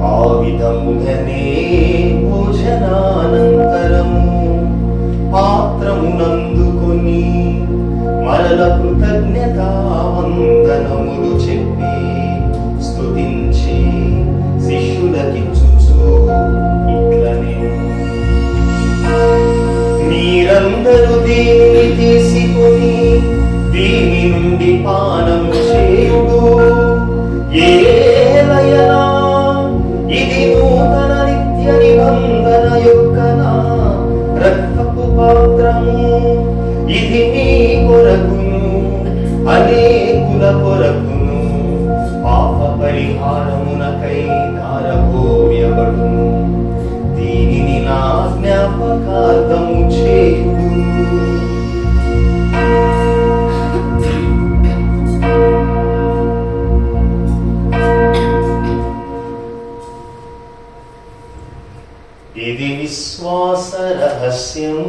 ఆ విధముగానే భోజనానంతరము పాత్రమునందుకొని మరల కృతజ్ఞతా వందనములు చెప్పి స్తుతించి శిష్యులకిచ్చుచు ఇట్లనెను, మీరందరూ దీనిని తీసుకొని దీని నుండి పానం చేయుడు. ఏలయనా ఇది నూతన నిత్య నిబంధన యొక్క నా రక్తపు పాత్రము. ఇది మీ కొరకును అనేకుల కొరకును పాప పరిహారమునకై ధారపోయబడును. దీనిని నా జ్ఞాపకార్థము చేయుడు. ఇది విశ్వాస రహస్యం.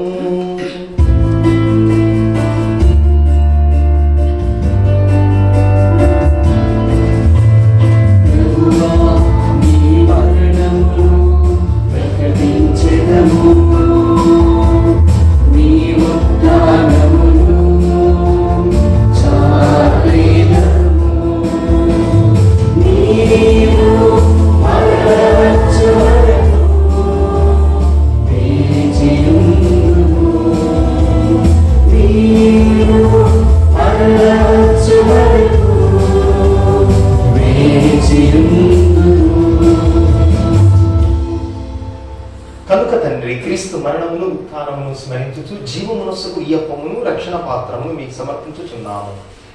కనుక తండ్రి, క్రీస్తు మరణమును ఉత్థానమును స్మరించుచు జీవమునస్సుకు ఈ అప్పమును రక్షణ పాత్రమును మీకు సమర్పించుచున్నాము.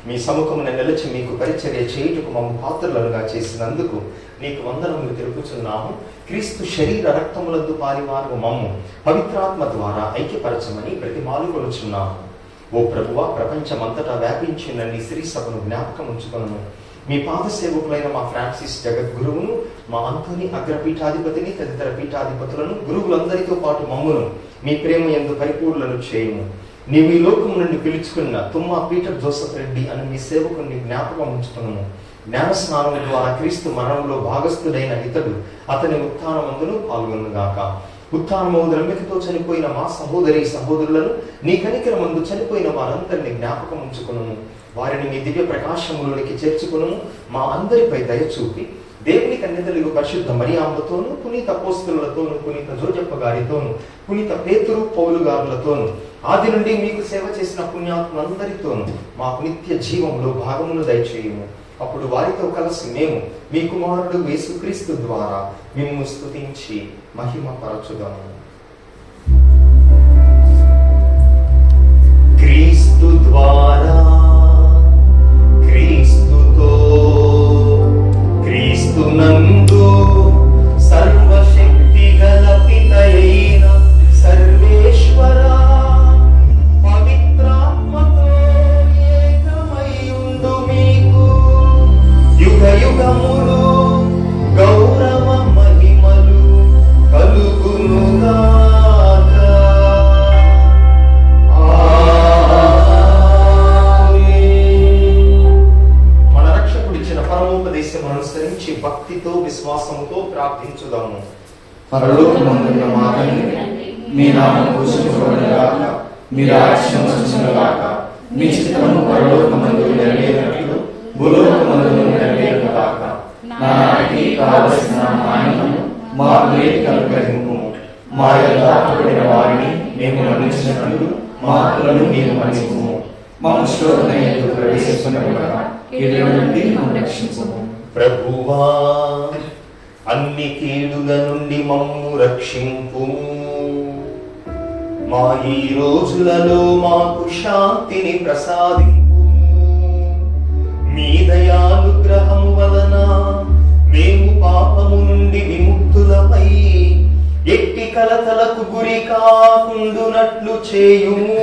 మీ సముఖమున నిలిచి మీకు పరిచర్య చేయుటకు మమ్ము పాత్రలుగా చేసినందుకు నీకు వందనములు తెలుపుచున్నాము. క్రీస్తు శరీర రక్తములందు పాలివారు మమ్ము పవిత్రాత్మ ద్వారా ఐక్యపరచమని బ్రతిమాలుకొనుచున్నాము. ఓ ప్రభువా, ప్రపంచమంతటా వ్యాపించిన నీ శ్రీ సభను జ్ఞాపకం ఉంచుకొనుము. మీ పాద సేవకులైన మా ఫ్రాన్సిస్ జగద్గురువును, మా అంతోని అగ్రపీఠాధిపతిని, తదితర పీఠాధిపతులను, గురువులందరితో పాటు మమ్మును మీ ప్రేమ యందు పరిపూర్ణులను చేయుము. నీవు ఈ లోకం నుండి పిలుచుకున్న తుమ్మా పీటర్ జోసెఫ్ రెడ్డి అని మీ సేవకుని జ్ఞాపకం ఉంచుకును. జ్ఞాన స్నానం ద్వారా క్రీస్తు మరణంలో భాగస్థుడైన ఇతడు అతని ఉత్థానమందును పాల్గొనుగాక. ఉత్థానమవు ద్రవ్యతతో చనిపోయిన మా సహోదరి సహోదరులను, నీ కనికరమందు చనిపోయిన వారందరినీ జ్ఞాపకం ఉంచుకును. వారిని మీ దివ్య ప్రకాశములోనికి చేర్చుకును. మా అందరిపై దయచూపి దేవుని కన్యతలు పరిశుద్ధ మరియమ్మతోను, పునీత అపోస్తలులతోను, పునీత జోజప్ప గారితోను, పునీత పేతురు పౌలు గారులతోను, ఆది నుండి మీకు సేవ చేసిన పుణ్యాత్ములందరితోను మాకు నిత్య జీవంలో భాగమును దయచేయము. అప్పుడు వారితో కలిసి మేము మీ కుమారుడు యేసుక్రీస్తు ద్వారా మిమ్ము స్తుతించి మహిమ పరచుదాము. క్రీస్తు ద్వారా, క్రీస్తుతో, క్రీస్తునందు సర్వశక్తి గల పితయైన సర్వేశ్వర పవిత్రాత్మతో ఏకమయ్యుండు మీకు యుగ యుగములు గౌరవ మహిమలు కలుగునుగా. పరలోకమందున్న మా తండ్రి, మీ నామం పూజించబడునుగాక, మీ రాజ్యం వచ్చునుగాక, మీ చిత్తము పరలోకమందు నెరవేరినట్లు భూలోకమందును నెరవేరునుగాక. నానాటికి కావలసిన మాయను మాకు నేటి అనుగ్రహింపు. మా యొక్క అప్పుడైన వారిని మేము మన్నించినట్లు మా అప్పులను మేము మన్నించుము. మా శోధన యందు ప్రవేశింపనివ్వక కీడుల నుండి మమ్ము రక్షించుము. ప్రభువా, అన్ని కీడుల నుండి మమ్ము రక్షింపుము. మా ఈ రోజులలో మాకు శాంతిని ప్రసాదింపు. మీ దయానుగ్రహము వలన మేము పాపము నుండి విముక్తులమై ఎట్టి కలతలకు గురి కాకుండునట్లు చేయుము.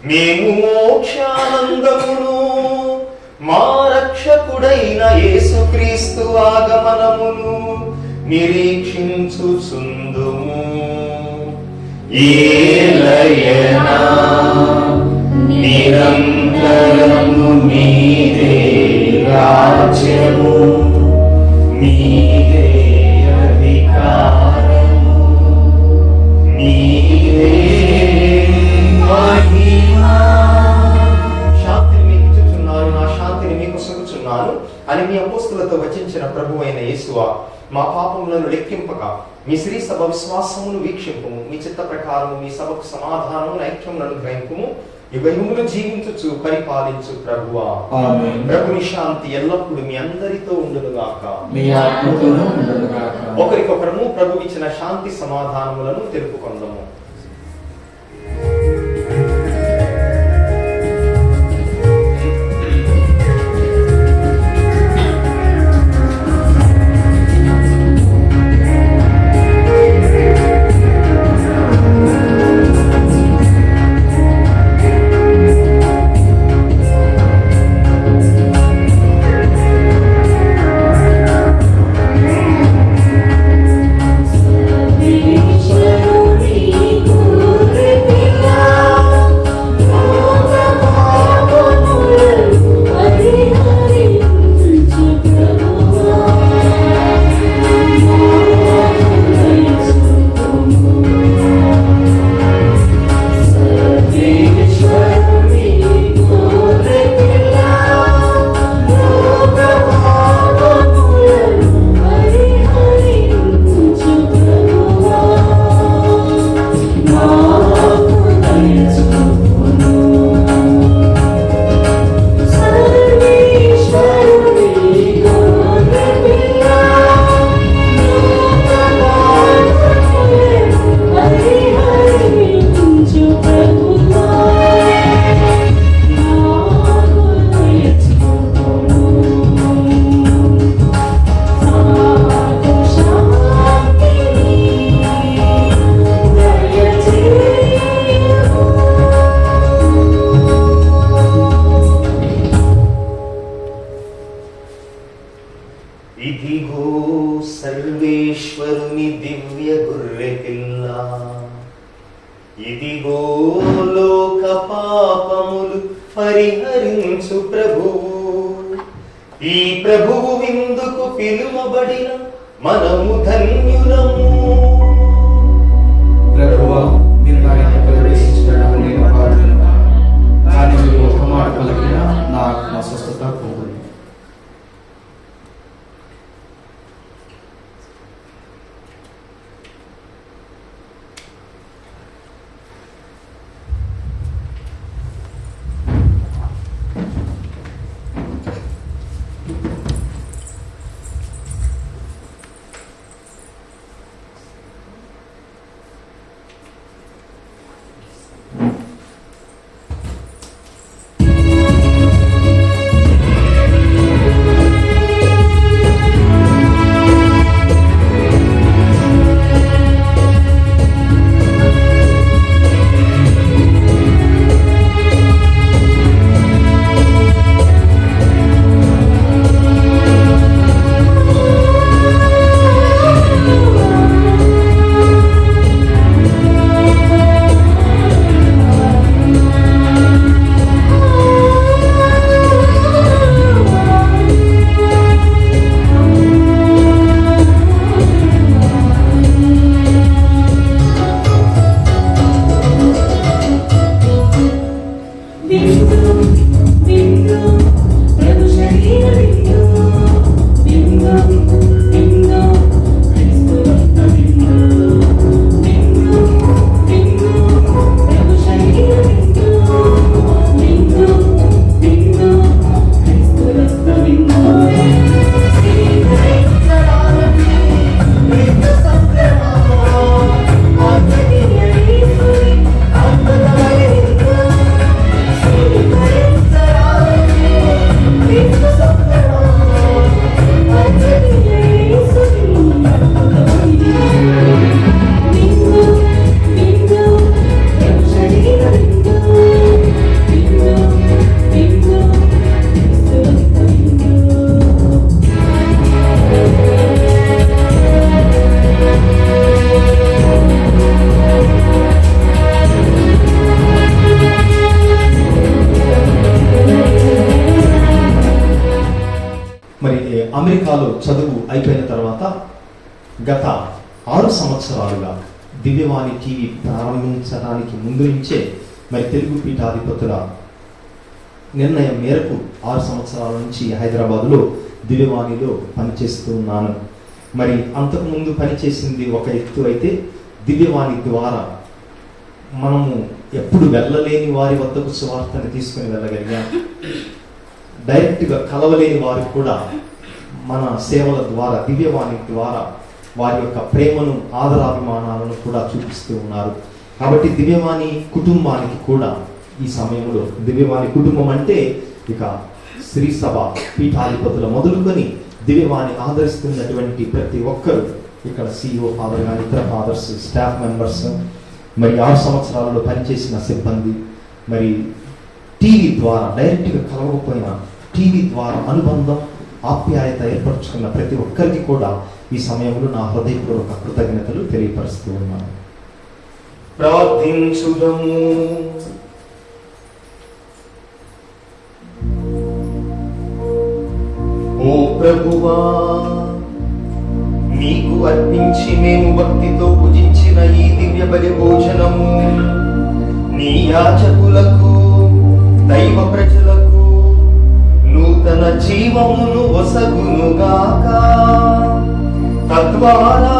మేము మోక్షానందమును మా రక్షకుడైన యేసుక్రీస్తు ఆగమనమును నిరీక్షించుచుందుము. ఏలయనా నిరంతరము మీదే రాజ్యము, మీదే అధికారము, మీదే మహిమ. శాంతిని మీకు ఇచ్చుచున్నాను, నా శాంతిని మీకు సొగుచున్నాను అని మీ అపోస్తులతో వచించిన ప్రభు అయిన యేసువా, మా పాపములను లెక్కింపక మీ శ్రీ సభ విశ్వాసమును వీక్షింపుము. మీ చిత్త ప్రకారము మీ సభకు సమాధానము ఐక్యమును అనుగ్రహింపుము. యుగయుగములు జీవించుచు పరిపాలించు ప్రభువా. ఆమేన్. ప్రభుని శాంతి ఎల్లప్పుడూ మీ అందరితో ఉండునుగాక, మీ ఆత్మతోనూ ఉండునుగాక. ఒకరికొకరము ప్రభు ఇచ్చిన శాంతి సమాధానములను తెలుపుకొందము. ఇదిగో సర్వేశ్వరుని దివ్య గొర్రెపిల్ల, ఇదిగో లోక పాపములు పరిహరించు ప్రభువు. ఈ ప్రభువు విందుకు పిలువబడిన మనము ధన్యులము. ప్రభువా, మీరు నా ఇంట ప్రవేశించడం నేను పాడుతున్నా, కానీ మీరు ఒక మాట పలికినా నా ఆత్మ స్వస్థత పోగును. అయిపోయిన తర్వాత గత 6 సంవత్సరాలుగా దివ్యవాణి టీవీ ప్రారంభించడానికి ముందు నుంచే మరి తెలుగు పీఠాధిపతుల నిర్ణయం మేరకు 6 సంవత్సరాల నుంచి హైదరాబాద్లో దివ్యవాణిలో పనిచేస్తూ ఉన్నాను. మరి అంతకుముందు పనిచేసింది ఒక ఎత్తు అయితే, దివ్యవాణి ద్వారా మనము ఎప్పుడు వెళ్ళలేని వారి వద్దకు సువార్తను తీసుకుని వెళ్ళగలిగాం. డైరెక్ట్గా కలవలేని వారికి కూడా మన సేవల ద్వారా, దివ్యవాణి ద్వారా వారి యొక్క ప్రేమను, ఆదరాభిమానాలను కూడా చూపిస్తూ ఉన్నారు. కాబట్టి దివ్యవాణి కుటుంబానికి కూడా ఈ సమయంలో, దివ్యవాణి కుటుంబం అంటే ఇక శ్రీ సభ పీఠాధిపతుల మొదలుకొని దివ్యవాణి ఆదరిస్తున్నటువంటి ప్రతి ఒక్కరు, ఇక్కడ CEO ఫాదర్ కానీ ఇతర ఫాదర్స్, స్టాఫ్ మెంబర్స్, మరి 6 సంవత్సరాలలో పనిచేసిన సిబ్బంది, మరి టీవీ ద్వారా డైరెక్ట్గా కలవకపోయినా టీవీ ద్వారా అనుబంధం, ఆప్యాయత ఏర్పరచుకున్న ప్రతి ఒక్కరికి కూడా ఈ సమయంలో నా హృదయపూర్వక కృతజ్ఞతలు తెలియపరుస్తూ ఉన్నాను. ప్రార్థించుదము. ఓ ప్రభువా, నీకు అర్పించి మేము భక్తితో పూజించిన ఈ దివ్య బలి భోజనము నీ యాజకులకు, దైవ ప్రజలకు నూతన జీవమును వసగునుగాక. తద్వారా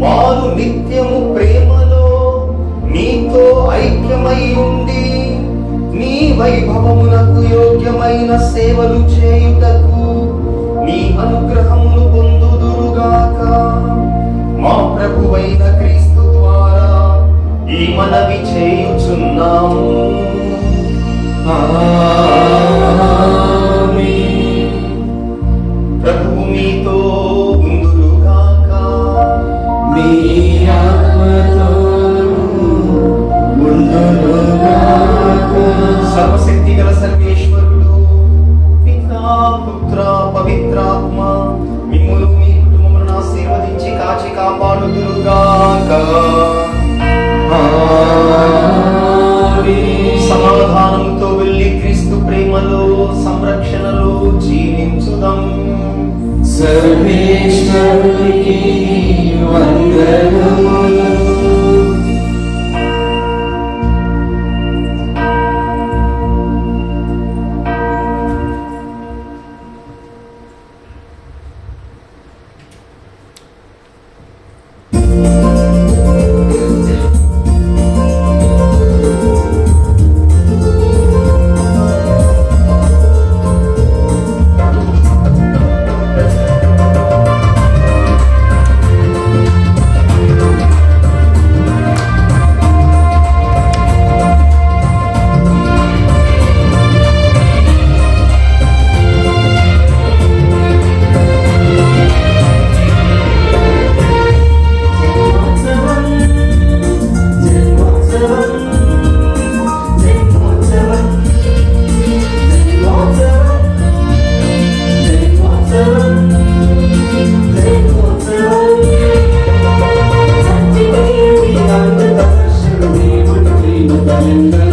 వారు నిత్యము ప్రేమలో నీతో ఐక్యమై ఉండి నీ వైభవమునకు యోగ్యమైన సేవలు చేయుటకు నీ అనుగ్రహమును పొందుదురుగాక. మా ప్రభువైన క్రీస్తు ద్వారా ఈ మనవి చేయుచున్నాము. ప్రభువు మీతో ఉందురుగాక. మీ ఆత్మతోను ఉండునుగాక. సర్వశక్తి గల సర్వేశ్వరుడు పితా, పుత్ర, పవిత్రాత్మ మిమ్మును మీ కుటుంబములను ఆశీర్వదించి కాచి కాపాడుదురుగాక. సమాధానంతో వెళ్ళి క్రీస్తు ప్రేమలో, సంరక్షణలో జీవించుదాం. సర్వేశ్వరునికి వందనములు. Thank you.